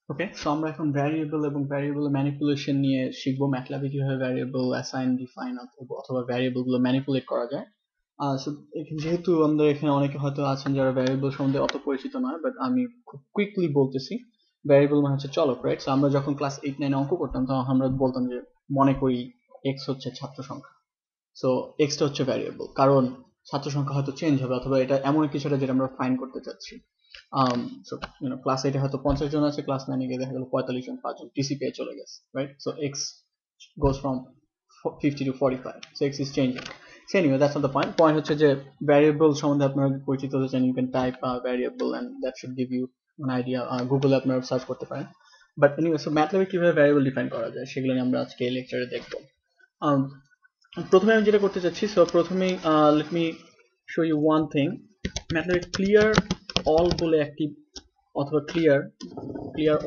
ওকে, so আমরা এখন variable এবং ভ্যারিয়েবল ম্যানিপুলেশন নিয়ে শিখবো। ম্যাটল্যাবে কিভাবে ভ্যারিয়েবল অ্যাসাইন, ডিফাইন অথবা ভ্যারিয়েবল গুলো ম্যানিপুলেট করা যায়। সো যেহেতু আমরা এখানে অনেকে হয়তো আছেন যারা ভ্যারিয়েবল সম্বন্ধে অত পরিচিত নয়, বাট আমি খুব কুইকলি বলতেছি। ভ্যারিয়েবল মানে হচ্ছে চলক, রাইট? সো আমরা যখন ক্লাস 8-9 অঙ্ক করতাম তখন আমরা বলতাম যে মনে করি এক্স হচ্ছে ছাত্র সংখ্যা। সো এক্সটা হচ্ছে ভ্যারিয়েবল, কারণ ছাত্র সংখ্যা হয়তো চেঞ্জ হবে অথবা এটা এমন কিছু একটা যেটা আমরা ফাইন্ড করতে চাচ্ছি। সো ক্লাস 8 হয়তো 50 জন আছে, ক্লাস 9 গিয়ে দেখা গেল 45 জন, 5 জন টিসি পেয়ে চলে গেছে, right? So x goes from 50 to 45, so x is changing. So anyway, that's not the point. Point হচ্ছে যে ভ্যারিয়েবল সম্বন্ধে আপনারা পরিচিত হতে চান, you can type variable and that should give you an idea. গুগলে আপনারা সার্চ করতে পারেন। বাট এনিওয়ে, সো ম্যাটল্যাবে কিভাবে ভ্যারিয়েবল ডিফাইন করা যায় সেগুলো নিয়ে আমরা আজকে এই লেকচারে দেখবো। প্রথমে আমি যেটা করতে চাচ্ছি, সো প্রথমেই let me show you one thing. ম্যাটল্যাবে ক্লিয়ার অল বলে একটি, অথবা ক্লিয়ার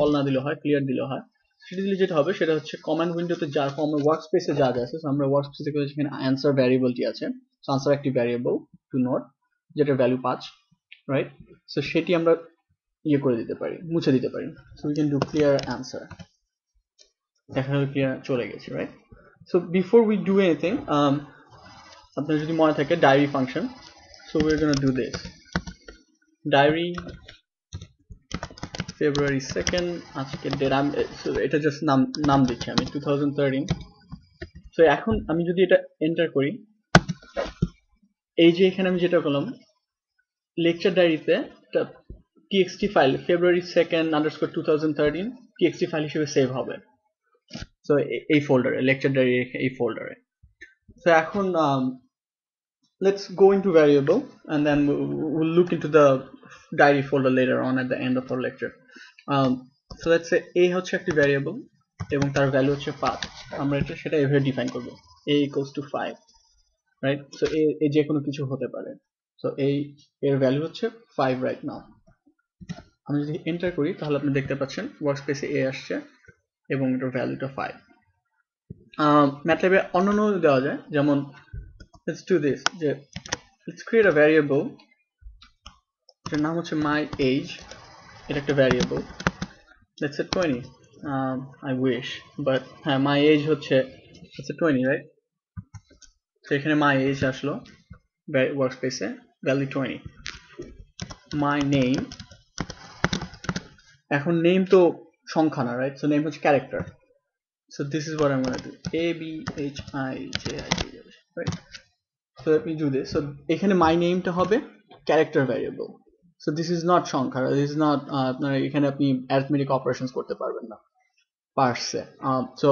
অল না দিলে হয়, ক্লিয়ার দিলে হয়। সেটা দিলে যেটা হবে সেটা হচ্ছে কমান্ড উইন্ডোতে যার ফর্মে ওয়ার্ক স্পেসে যা যা আছে, আমরা ওয়ার্ক স্পেসে সেখানে অ্যান্সার ভ্যারিয়েবলটি আছে। সো আনসার একটি ভ্যারিয়েবল টু নোট, যেটার ভ্যালু 5, রাইট? সো সেটি আমরা ইয়ে করে দিতে পারি, মুছে দিতে পারি। So we can do clear answer, দেখা গেল ক্লিয়ার চলে গেছে, right? So before we do anything, আপনার যদি মনে থাকে diary function, so we are gonna do this diary February 2nd, আজকের ডেট। আমি এটা জাস্ট নাম দিচ্ছি আমি 2013। সো এখন আমি যদি এটা এন্টার করি, এই যে এখানে আমি যেটা করলাম লেকচার ডায়েরিতে txt file February 2nd _ 2013 txt file হিসেবে সেভ হবে। সো এই ফোল্ডারে, লেকচার ডায়েরি এই ফোল্ডারে। সো এখন let's go into variable and then we'll look into the diary folder later on at the end of our lecture. So let's say a হচ্ছে একটি variable এবং তার ভ্যালু হচ্ছে 5। আমরা এটা সেটা এভাবে ডিফাইন করব, a equals to 5, right? So a যে কোনো কিছু হতে পারে। সো এর ভ্যালু হচ্ছে 5 রাইট নাও। আমি যদি এন্টার করি তাহলে আপনি দেখতে পাচ্ছেন ওয়ার্কস্পেসে a আসছে এবং এটার ভ্যালুটা 5। ম্যাটল্যাবে অন্যান্য দেওয়া যায়, যেমন let's do this, যে let's create a variable এর নাম হচ্ছে my age। এটা একটা variable, let's say 20. I wish, but হ্যাঁ, my age হচ্ছে 20, রাইট? তো এখানে my age আসলো ওয়ার্কস্পেসে, ভ্যালু 20। my name, এখন নেম তো সংখ্যা না, রাইট? সো নেম হচ্ছে character. So this is what I am gonna do, ABHIJIJ, right? So let me do this. So এখানে my nameটা হবে character variable. So this is not সংখ্যা, this is not, আপনার এখানে আপনি অ্যারিথমেটিক অপারেশনস করতে পারবেন না পার্সে। সো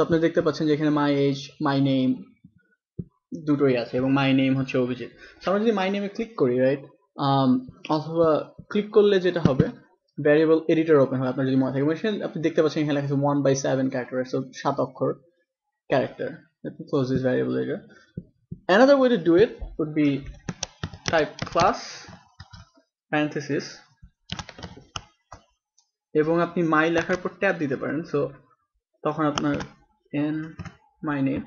আপনি দেখতে পাচ্ছেন যে এখানে মাই এজ, মাই নেম দুটোই আছে এবং মাই নেম হচ্ছে অভিজিৎ। সো আমরা যদি মাই নেমে ক্লিক করি, রাইট, অথবা ক্লিক করলে যেটা হবে ভ্যারিয়েবল এডিটর ওপেন হবে, আপনার যদি মনে থাকে। আপনি দেখতে পাচ্ছেন এখানে লেখা আছে 1/7 ক্যারেক্টার, সো 7 অক্ষর character. Let me close this variable later. Another way to do it would be type class parenthesis এবং আপনি মাই লেখার পর ট্যাব দিতে পারেন। সো তখন আপনার N my name.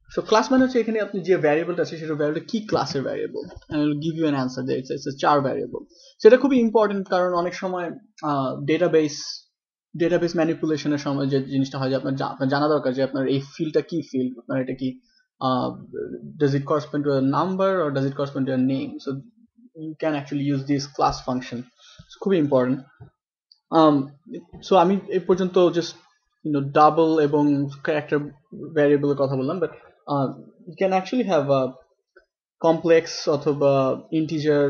So class মানে হচ্ছে এখানে আপনি যে ভ্যারিয়েবলটা আছে সেটা ভ্যারিয়েবল কি ক্লাসের variable, and it will give you an answer there. It's a char variable. সেটা খুবই ইম্পর্টেন্ট, কারণ অনেক সময় ডেটাবেস ম্যানিপুলেশনের সময় যে জিনিসটা হয় যে আপনার জানা দরকার যে আপনার এই ফিল্ডটা কি ফিল্ড, আপনার এটা কি does it correspond to a number or does it correspond to a name. So you can actually use this class function. It's খুবই ইম্পর্টেন্ট। সো আমি এই পর্যন্ত জাস্ট ডাবল এবং ক্যারেক্টার ভ্যারিয়েবলের কথা বললাম, but you can actually have a complex অথবা integer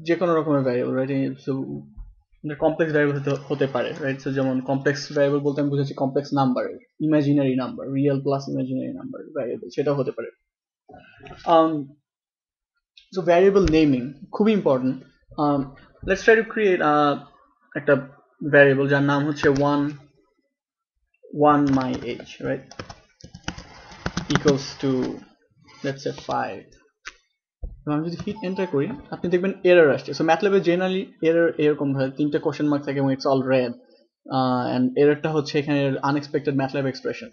যে কোনো রকমের variable, right? So complex variable হতে পারে, রাইট? সো যেমন কমপ্লেক্স ভ্যারিয়েবল বলতে আমি বুঝাচ্ছি complex number, imaginary number, real plus imaginary number variable, সেটাও হতে পারে। সো ভ্যারিয়েবল নেমিং খুবই important. Let's try to create একটা ভ্যারিয়েবল যার নাম হচ্ছে 1 my age, right, equals to let's say 5. আমি যদি হিট এন্টার করি আপনি দেখবেন এরর আসছে। সো ম্যাটল্যাবে জেনারেলি এরর এরকম হয়, 3টে কোশ্চেন মার্ক থাকে এবং ইটস অল রেড, এন্ড এররটা হচ্ছে এখানে আনএক্সপেক্টেড ম্যাটল্যাব এক্সপ্রেশন।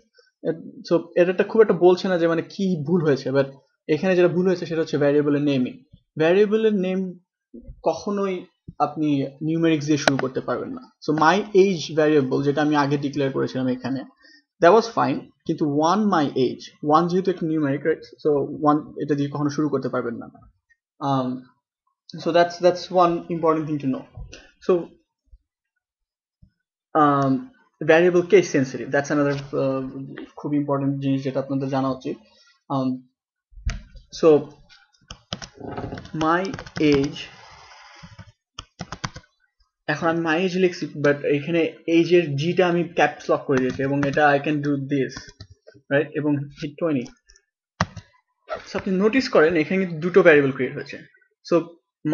সো এররটা খুব একটা বলছে না যে মানে কি ভুল হয়েছে, বাট এখানে যেটা ভুল হয়েছে সেটা হচ্ছে ভ্যারিয়েবলের নেমিং। ভ্যারিয়েবলের নেম কখনোই আপনি নিউমেরিক্স দিয়ে শুরু করতে পারবেন না। সো মাই এজ ভ্যারিয়েবল যেটা আমি আগে ডিক্লেয়ার করেছিলাম এখানে, দ্যাট ওয়াজ ফাইন, কিন্তু ওয়ান মাই এজ, ওয়ান যেহেতু একটা নিউমেরিক, রাইট, সো ওয়ান এটা দিয়ে কখনো শুরু করতে পারবেন না। So that's one important thing to know. So variable case sensitive, that's another খুব ইম্পর্টেন্ট জিনিস যেটা আপনাদের জানা উচিত। So my age, এখন আমি মাই এজ লিখছি, বাট এখানে এজের জিটা আমি ক্যাপস লক করে দিয়েছি এবং এটা I can do this, right, এবং হিট 20। সো আপনি নোটিস করেন এখানে কিন্তু দুটো ভ্যারিয়েবল ক্রিয়েট হয়েছে। সো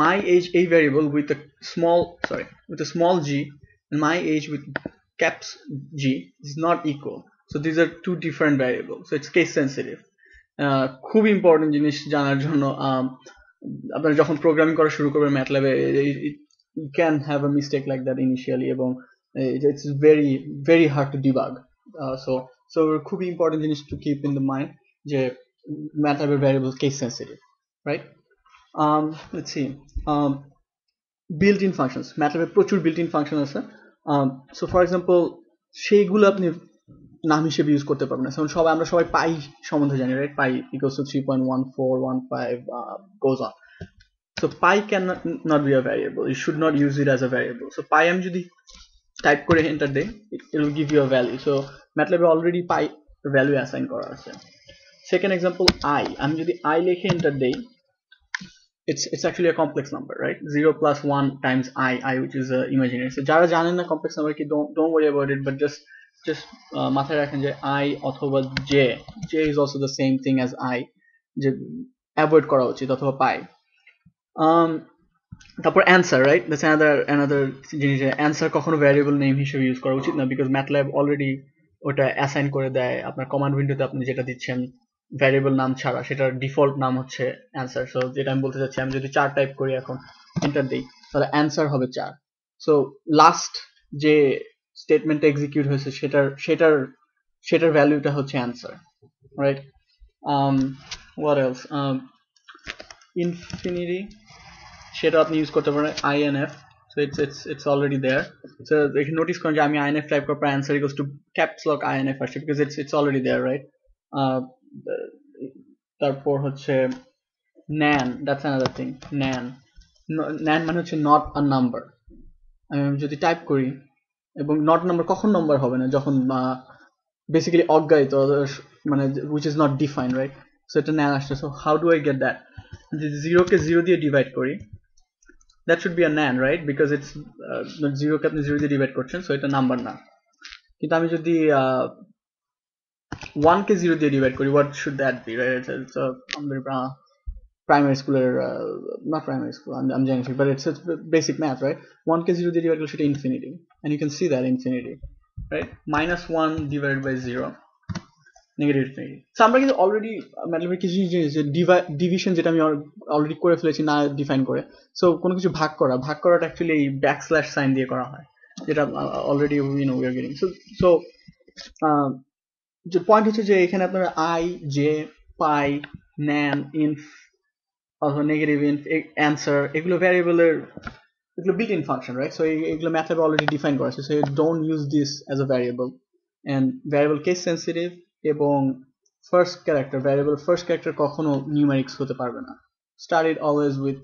মাই এজ এই variable with a small g and my age with caps G is not equal. So these are two different variables. So it's case sensitive. খুব important জিনিস জানার জন্য, আপনারা যখন প্রোগ্রামিং করা শুরু করবেন ম্যাটল্যাবে, you can have a mistake like that initially এবং it's very very hard to debug. So খুব ইম্পর্টেন্ট জিনিস to keep in the mind যে MATLAB variable case sensitive, right? Let's see. Built-in functions. MATLAB প্রচুর built-in function আছে। So for example, সেইগুলো আপনি নাম হিসেবে ইউজ করতে পারবেন না। আমরা সবাই পাই সম্বন্ধে জানি, right? Pi equals to 3.1415 goes on. So pi cannot be a variable. You should not use it as a variable. So pi আমি যদি টাইপ করে এন্টার দেই, it will give you a value. So MATLAB already pi value assign করা আছে। Second example, I, আমি যদি I লিখে enter দেই, it's actually a complex number, right? 0 plus 1 times I which is imaginary. So যারা জানেন না complex number কি, don't worry about it, but just মাথায় রাখেন যে I অথবা J is also the same thing as I, যে অ্যাভয়েড করা উচিত, অথবা pi। তারপর অ্যান্সার, রাইট, দ্যাটস another জিনিস, অ্যান্সার কখনো ভ্যারিয়েবল নেম হিসেবে ইউজ করা উচিত না, বিকজ MATLAB অলরেডি ওটা অ্যাসাইন করে দেয় আপনার কমান্ড উইন্ডোতে। আপনি যেটা দিচ্ছেন ভ্যারিয়েবল নাম ছাড়া, সেটার ডিফল্ট নাম হচ্ছে অ্যান্সার। সো যেটা আমি বলতে চাচ্ছি, আমি যদি 4 টাইপ করি এখন এন্টার দিই, তাহলে অ্যান্সার হবে 4। সো লাস্ট যে স্টেটমেন্টটা এক্সিকিউট হয়েছে সেটার ভ্যালুটা হচ্ছে answer, right? What else? Infinity, সেটা আপনি ইউজ করতে পারেন INF. So it's already there. So if you notice করেন যে আমি INF টাইপ করার পর answer equals to caps lock INF আসছে, because it's already there, right? তারপর হচ্ছে nan, that's another thing. nan মানে হচ্ছে not a number. আমি যদি টাইপ করি, এবং not number কখন নাম্বার হবে না, যখন বেসিক্যালি অজ্ঞায়িত, মানে which is not defined, right? So এটা nan আসছে। So how do I get that? যদি 0 কে 0 দিয়ে ডিভাইড করি, that should be a nan, right? Because it's 0 কে আপনি 0 দিয়ে ডিভাইড করছেন, সো এটা নাম্বার না। কিন্তু আমি যদি 1 কে 0 দিয়ে ডিভাইড করি, what should that be, right? It's আমাদের প্রাইমারি স্কুলের, not primary school, I'm জানি, but it's basic math, right? 1 কে 0 দিয়ে ডিভাইড করলে সেটা infinity, and you can see that infinity, right? -1 divided by 0, negative infinity. So আমরা কিন্তু already mathematical কিছু জিনিস, ডিভিশন যেটা আমি অলরেডি করে ফেলেছি না ডিফাইন করে। সো কোনো কিছু ভাগ করাটা অ্যাকচুয়ালি এই ব্যাকস্ল্যাশ সাইন দিয়ে করা হয়, যেটা already we are getting. So যে পয়েন্ট হচ্ছে যে এখানে আপনার I, J, pi, nan, inf অথবা নেগেটিভ ইনফ, অ্যান্সার, এগুলো ভ্যারিয়েবলের, এগুলো built in function, right? So এগুলো ম্যাথল্যাবে অলরেডি ডিফাইন করা আছে। So don't use this as a variable, and variable case sensitive, এবং ভ্যারিয়েবল ফার্স্ট ক্যারেক্টার কখনো নিউমেরিক্স হতে পারবে না। Start it always with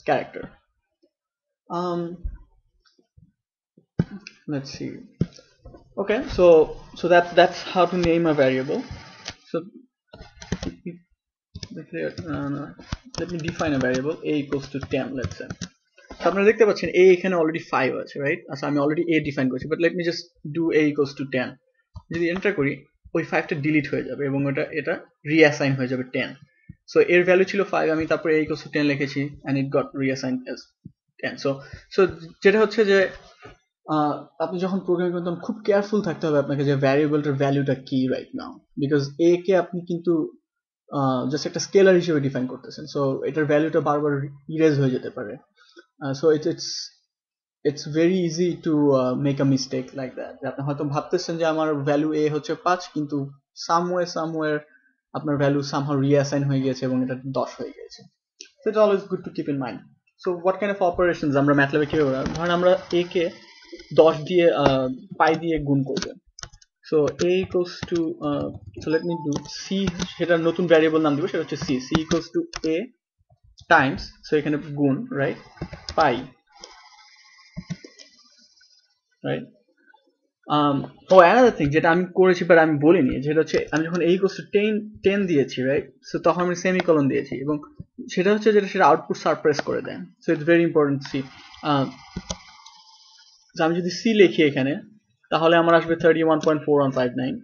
character. Let's see. Okay, so that's how to name a variable. So let me define a variable a equals to 10, let's say. আপনারা দেখতে পাচ্ছেন a এখানে already 5 আছে, right? আচ্ছা, আমি অলরেডি a ডিফাইন করেছি, but let me just do a equals to 10। যদি enter করি, ওই 5টা ডিলিট হয়ে যাবে এবং এটা রিঅ্যাসাইন হয়ে যাবে 10। সো এর ভ্যালু ছিল 5, আমি তারপরে a equals to 10 লিখেছি, and it got reassigned as 10। So যেটা হচ্ছে যে আপনি যখন প্রোগ্রামিং করতেন, খুব কেয়ারফুল থাকতে হবে আপনাকে যে ভ্যারিয়েবলটার ভ্যালুটা কি রাইট নাও, বিকজ a কে আপনি কিন্তু জাস্ট একটা স্কেলার হিসেবে ডিফাইন করতেছেন। সো এটার ভ্যালুটা বারবার ইরেজ হয়ে যেতে পারে। So it's very easy to make a mistake like that. আপনি হয়তো ভাবতেছেন যে আমার ভ্যালু a হচ্ছে 5, কিন্তু somewhere আপনার ভ্যালু somehow reassign হয়ে গেছে এবং এটা 10 হয়ে গেছে। So it's always good to keep in mind. So what kind of operations আমরা ম্যাথল্যাবে কিভাবে করব? ধরেন আমরা a কে 10 দিয়ে পাই দিয়ে গুণ করব। So a equals to so let me do c, সেটা নতুন ভ্যারিয়েবল নাম দিব, সেটা হচ্ছে c equals to a Times, so এখানে গুণ, রাইট, পাই, রাইট। অ্যানাদার থিং যেটা আমি করেছি বাট আমি বলিনি, যেটা হচ্ছে আমি যখন a ইকুয়ালস টু 10 দিয়েছি, রাইট, সো তখন আমি সেমিকলন দিয়েছি, এবং সেটা হচ্ছে যেটা সেটা আউটপুট সারপ্রেস করে দেয়। So it's very important C. আমি যদি c লিখি এখানে, তাহলে আমার আসবে 31.4159,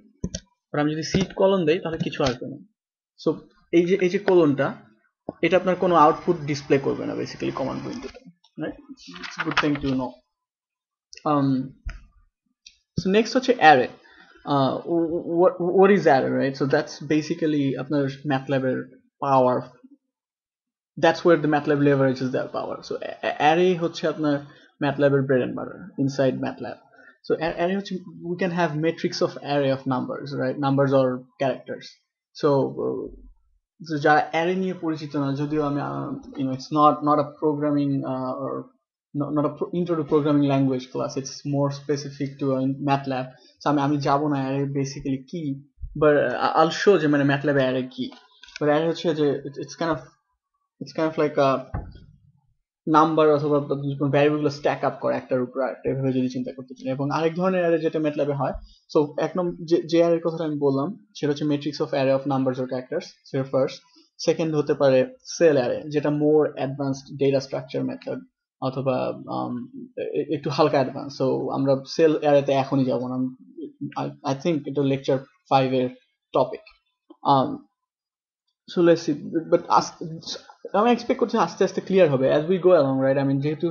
আর আমি যদি সি কলন দেই তাহলে কিছু আসবে না। সো এই যে কলনটা, এটা আপনার কোনো আউটপুট ডিসপ্লে করবে না বেসিক্যালি কমান্ড উইন্ডোতে, right? It's good thing to know. So next হচ্ছে array. What is array, right? So that's basically আপনার MATLAB এর power. That's where the MATLAB leverages their power. So array হচ্ছে আপনার MATLAB এর bread and butter inside MATLAB. So array হচ্ছে, we can have matrix of array of numbers, right? Numbers or characters. So যারা array নিয়ে পরিচিত না, যদিও আমি it's not a programming or not a intro to programming language class, it's more specific to MATLAB. So আমি যাব না array basically কি, but I'll show যে মানে MATLAB array কি। But array হচ্ছে যে it's kind of like a number অথবা ভ্যারিয়েবল গুলো স্ট্যাক আপ করে একটার উপর আরেকটা, এভাবে যদি চিন্তা করতে চান। এবং আরেক ধরনের অ্যারে যেটা ম্যাটল্যাবে হয়, সো এক নম্বর যে অ্যারের কথাটা আমি বললাম সেটা হচ্ছে matrix of array of numbers or characters, সেটা ফার্স্ট। সেকেন্ড হতে পারে সেল অ্যারে, যেটা মোর অ্যাডভান্সড ডেটা স্ট্রাকচার মেথড, অথবা একটু হালকা অ্যাডভান্স। সো আমরা সেল অ্যারেতে এখনই যাবো না, আই থিঙ্ক এটা লেকচার 5 এর topic. So let's see, but আমি এক্সপেক্ট করছি আস্তে আস্তে ক্লিয়ার হবে as we go along, right? I mean যেহেতু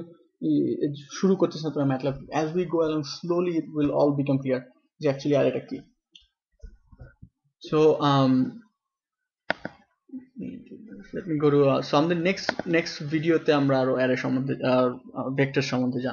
শুরু করতেছ না তোমরা MATLAB, as we go along slowly it will all become clear যে অ্যাকচুয়ালি আর এটা কি। So let me go to so আমাদের next ভিডিওতে আমরা আরো অ্যারে সম্বন্ধে ভেক্টর সম্বন্ধে জানবো।